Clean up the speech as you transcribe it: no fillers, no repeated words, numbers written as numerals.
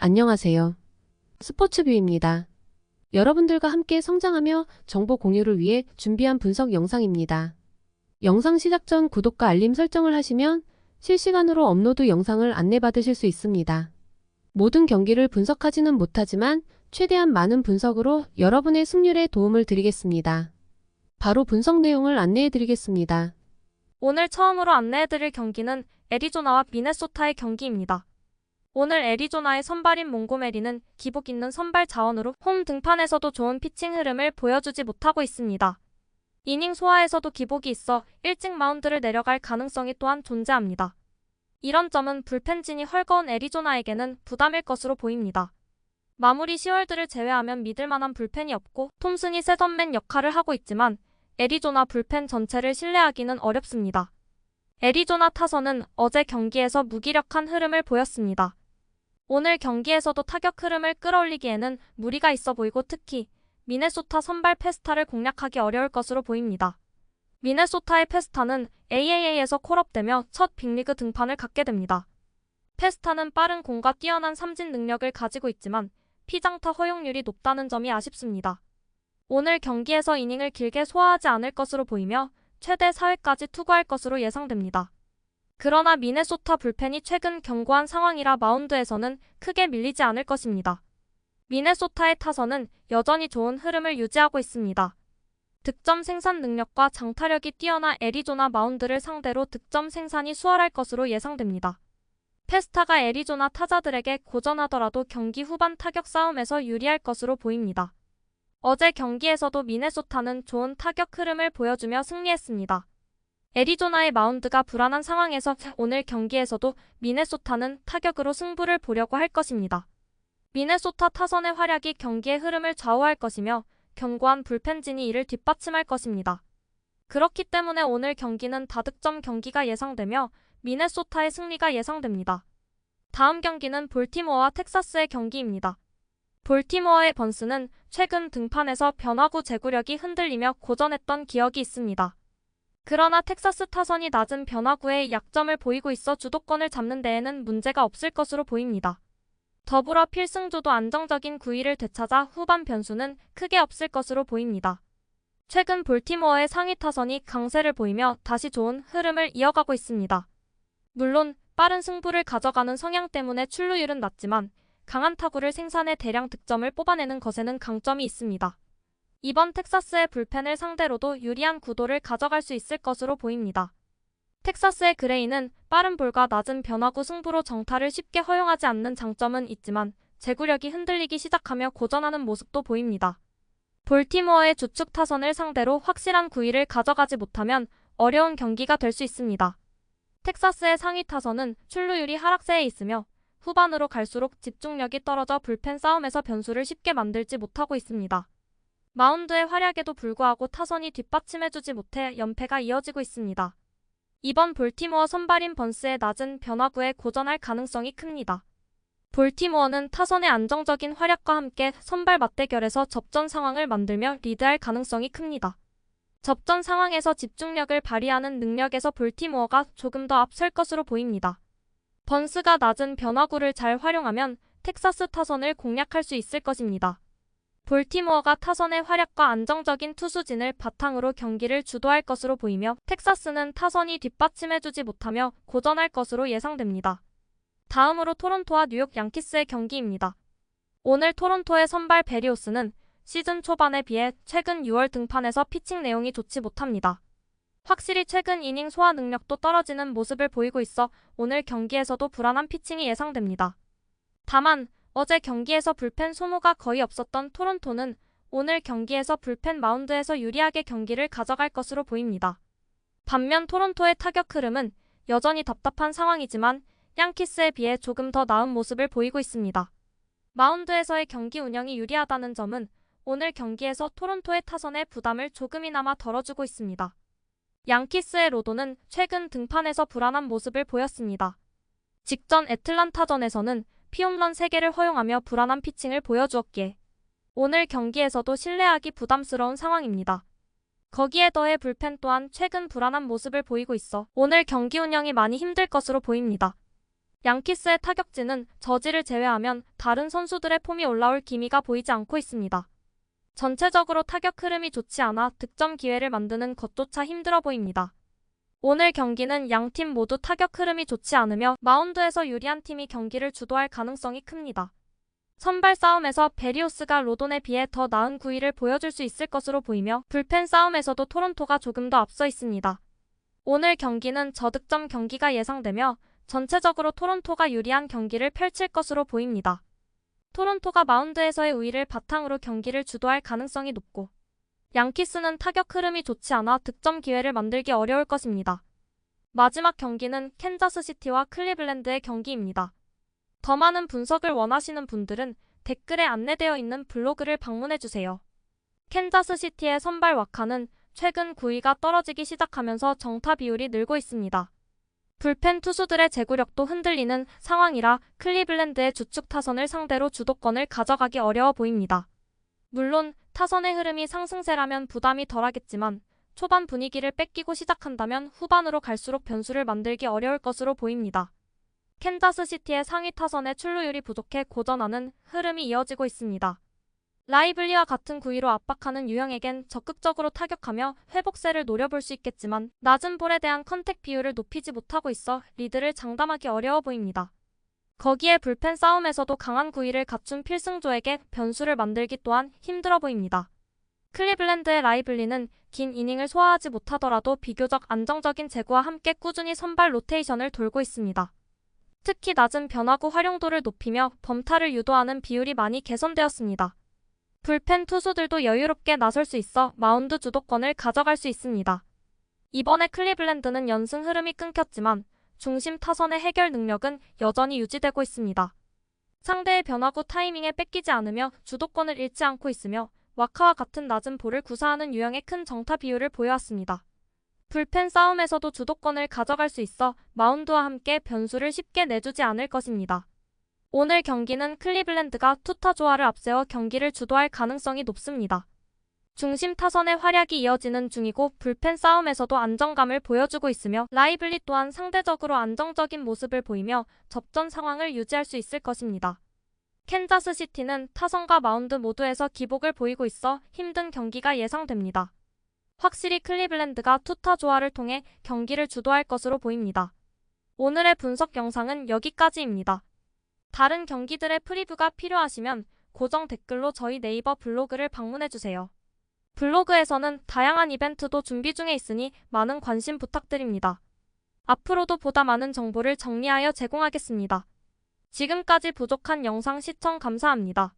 안녕하세요. 스포츠뷰입니다. 여러분들과 함께 성장하며 정보 공유를 위해 준비한 분석 영상입니다. 영상 시작 전 구독과 알림 설정을 하시면 실시간으로 업로드 영상을 안내받으실 수 있습니다. 모든 경기를 분석하지는 못하지만 최대한 많은 분석으로 여러분의 승률에 도움을 드리겠습니다. 바로 분석 내용을 안내해 드리겠습니다. 오늘 처음으로 안내해드릴 경기는 애리조나와 미네소타의 경기입니다. 오늘 애리조나의 선발인 몽고메리는 기복 있는 선발 자원으로 홈 등판에서도 좋은 피칭 흐름을 보여주지 못하고 있습니다. 이닝 소화에서도 기복이 있어 일찍 마운드를 내려갈 가능성이 또한 존재합니다. 이런 점은 불펜진이 헐거운 애리조나에게는 부담일 것으로 보입니다. 마무리 시월드를 제외하면 믿을만한 불펜이 없고 톰슨이 셋업맨 역할을 하고 있지만 애리조나 불펜 전체를 신뢰하기는 어렵습니다. 애리조나 타선은 어제 경기에서 무기력한 흐름을 보였습니다. 오늘 경기에서도 타격 흐름을 끌어올리기에는 무리가 있어 보이고 특히 미네소타 선발 페스타를 공략하기 어려울 것으로 보입니다. 미네소타의 페스타는 AAA에서 콜업되며 첫 빅리그 등판을 갖게 됩니다. 페스타는 빠른 공과 뛰어난 삼진 능력을 가지고 있지만 피장타 허용률이 높다는 점이 아쉽습니다. 오늘 경기에서 이닝을 길게 소화하지 않을 것으로 보이며 최대 4회까지 투구할 것으로 예상됩니다. 그러나 미네소타 불펜이 최근 견고한 상황이라 마운드에서는 크게 밀리지 않을 것입니다. 미네소타의 타선은 여전히 좋은 흐름을 유지하고 있습니다. 득점 생산 능력과 장타력이 뛰어난 애리조나 마운드를 상대로 득점 생산이 수월할 것으로 예상됩니다. 페스타가 애리조나 타자들에게 고전하더라도 경기 후반 타격 싸움에서 유리할 것으로 보입니다. 어제 경기에서도 미네소타는 좋은 타격 흐름을 보여주며 승리했습니다. 애리조나의 마운드가 불안한 상황에서 오늘 경기에서도 미네소타는 타격으로 승부를 보려고 할 것입니다. 미네소타 타선의 활약이 경기의 흐름을 좌우할 것이며 견고한 불펜진이 이를 뒷받침할 것입니다. 그렇기 때문에 오늘 경기는 다득점 경기가 예상되며 미네소타의 승리가 예상됩니다. 다음 경기는 볼티모어와 텍사스의 경기입니다. 볼티모어의 번스는 최근 등판에서 변화구 제구력이 흔들리며 고전했던 기억이 있습니다. 그러나 텍사스 타선이 낮은 변화구에 약점을 보이고 있어 주도권을 잡는 데에는 문제가 없을 것으로 보입니다. 더불어 필승조도 안정적인 구위를 되찾아 후반 변수는 크게 없을 것으로 보입니다. 최근 볼티모어의 상위 타선이 강세를 보이며 다시 좋은 흐름을 이어가고 있습니다. 물론 빠른 승부를 가져가는 성향 때문에 출루율은 낮지만 강한 타구를 생산해 대량 득점을 뽑아내는 것에는 강점이 있습니다. 이번 텍사스의 불펜을 상대로도 유리한 구도를 가져갈 수 있을 것으로 보입니다. 텍사스의 그레이는 빠른 볼과 낮은 변화구 승부로 정타를 쉽게 허용하지 않는 장점은 있지만 제구력이 흔들리기 시작하며 고전하는 모습도 보입니다. 볼티모어의 주축 타선을 상대로 확실한 구위를 가져가지 못하면 어려운 경기가 될 수 있습니다. 텍사스의 상위 타선은 출루율이 하락세에 있으며 후반으로 갈수록 집중력이 떨어져 불펜 싸움에서 변수를 쉽게 만들지 못하고 있습니다. 마운드의 활약에도 불구하고 타선이 뒷받침해주지 못해 연패가 이어지고 있습니다. 이번 볼티모어 선발인 번스의 낮은 변화구에 고전할 가능성이 큽니다. 볼티모어는 타선의 안정적인 활약과 함께 선발 맞대결에서 접전 상황을 만들며 리드할 가능성이 큽니다. 접전 상황에서 집중력을 발휘하는 능력에서 볼티모어가 조금 더 앞설 것으로 보입니다. 번스가 낮은 변화구를 잘 활용하면 텍사스 타선을 공략할 수 있을 것입니다. 볼티모어가 타선의 활약과 안정적인 투수진을 바탕으로 경기를 주도할 것으로 보이며 텍사스는 타선이 뒷받침해주지 못하며 고전할 것으로 예상됩니다. 다음으로 토론토와 뉴욕 양키스의 경기입니다. 오늘 토론토의 선발 베리오스는 시즌 초반에 비해 최근 6월 등판에서 피칭 내용이 좋지 못합니다. 확실히 최근 이닝 소화 능력도 떨어지는 모습을 보이고 있어 오늘 경기에서도 불안한 피칭이 예상됩니다. 다만 어제 경기에서 불펜 소모가 거의 없었던 토론토는 오늘 경기에서 불펜 마운드에서 유리하게 경기를 가져갈 것으로 보입니다. 반면 토론토의 타격 흐름은 여전히 답답한 상황이지만 양키스에 비해 조금 더 나은 모습을 보이고 있습니다. 마운드에서의 경기 운영이 유리하다는 점은 오늘 경기에서 토론토의 타선의 부담을 조금이나마 덜어주고 있습니다. 양키스의 로도는 최근 등판에서 불안한 모습을 보였습니다. 직전 애틀란타전에서는 피홈런 3개를 허용하며 불안한 피칭을 보여주었기에 오늘 경기에서도 신뢰하기 부담스러운 상황입니다. 거기에 더해 불펜 또한 최근 불안한 모습을 보이고 있어 오늘 경기 운영이 많이 힘들 것으로 보입니다. 양키스의 타격진은 저지를 제외하면 다른 선수들의 폼이 올라올 기미가 보이지 않고 있습니다. 전체적으로 타격 흐름이 좋지 않아 득점 기회를 만드는 것조차 힘들어 보입니다. 오늘 경기는 양팀 모두 타격 흐름이 좋지 않으며 마운드에서 유리한 팀이 경기를 주도할 가능성이 큽니다. 선발 싸움에서 베리오스가 로돈에 비해 더 나은 구위를 보여줄 수 있을 것으로 보이며 불펜 싸움에서도 토론토가 조금 더 앞서 있습니다. 오늘 경기는 저득점 경기가 예상되며 전체적으로 토론토가 유리한 경기를 펼칠 것으로 보입니다. 토론토가 마운드에서의 우위를 바탕으로 경기를 주도할 가능성이 높고 양키스는 타격 흐름이 좋지 않아 득점 기회를 만들기 어려울 것입니다. 마지막 경기는 캔자스시티와 클리블랜드의 경기입니다. 더 많은 분석을 원하시는 분들은 댓글에 안내되어 있는 블로그를 방문해주세요. 캔자스시티의 선발 와카는 최근 구위가 떨어지기 시작하면서 정타 비율이 늘고 있습니다. 불펜 투수들의 제구력도 흔들리는 상황이라 클리블랜드의 주축 타선을 상대로 주도권을 가져가기 어려워 보입니다. 물론 타선의 흐름이 상승세라면 부담이 덜하겠지만 초반 분위기를 뺏기고 시작한다면 후반으로 갈수록 변수를 만들기 어려울 것으로 보입니다. 캔자스시티의 상위 타선의 출루율이 부족해 고전하는 흐름이 이어지고 있습니다. 라이블리와 같은 구위로 압박하는 유형에겐 적극적으로 타격하며 회복세를 노려볼 수 있겠지만 낮은 볼에 대한 컨택 비율을 높이지 못하고 있어 리드를 장담하기 어려워 보입니다. 거기에 불펜 싸움에서도 강한 구위를 갖춘 필승조에게 변수를 만들기 또한 힘들어 보입니다. 클리블랜드의 라이블리는 긴 이닝을 소화하지 못하더라도 비교적 안정적인 제구와 함께 꾸준히 선발 로테이션을 돌고 있습니다. 특히 낮은 변화구 활용도를 높이며 범타를 유도하는 비율이 많이 개선되었습니다. 불펜 투수들도 여유롭게 나설 수 있어 마운드 주도권을 가져갈 수 있습니다. 이번에 클리블랜드는 연승 흐름이 끊겼지만 중심 타선의 해결 능력은 여전히 유지되고 있습니다. 상대의 변화구 타이밍에 뺏기지 않으며 주도권을 잃지 않고 있으며 와카와 같은 낮은 볼을 구사하는 유형의 큰 정타 비율을 보여왔습니다. 불펜 싸움에서도 주도권을 가져갈 수 있어 마운드와 함께 변수를 쉽게 내주지 않을 것입니다. 오늘 경기는 클리블랜드가 투타 조화를 앞세워 경기를 주도할 가능성이 높습니다. 중심 타선의 활약이 이어지는 중이고 불펜 싸움에서도 안정감을 보여주고 있으며 라이블리 또한 상대적으로 안정적인 모습을 보이며 접전 상황을 유지할 수 있을 것입니다. 캔자스시티는 타선과 마운드 모두에서 기복을 보이고 있어 힘든 경기가 예상됩니다. 확실히 클리블랜드가 투타 조화를 통해 경기를 주도할 것으로 보입니다. 오늘의 분석 영상은 여기까지입니다. 다른 경기들의 프리뷰가 필요하시면 고정 댓글로 저희 네이버 블로그를 방문해주세요. 블로그에서는 다양한 이벤트도 준비 중에 있으니 많은 관심 부탁드립니다. 앞으로도 보다 많은 정보를 정리하여 제공하겠습니다. 지금까지 부족한 영상 시청 감사합니다.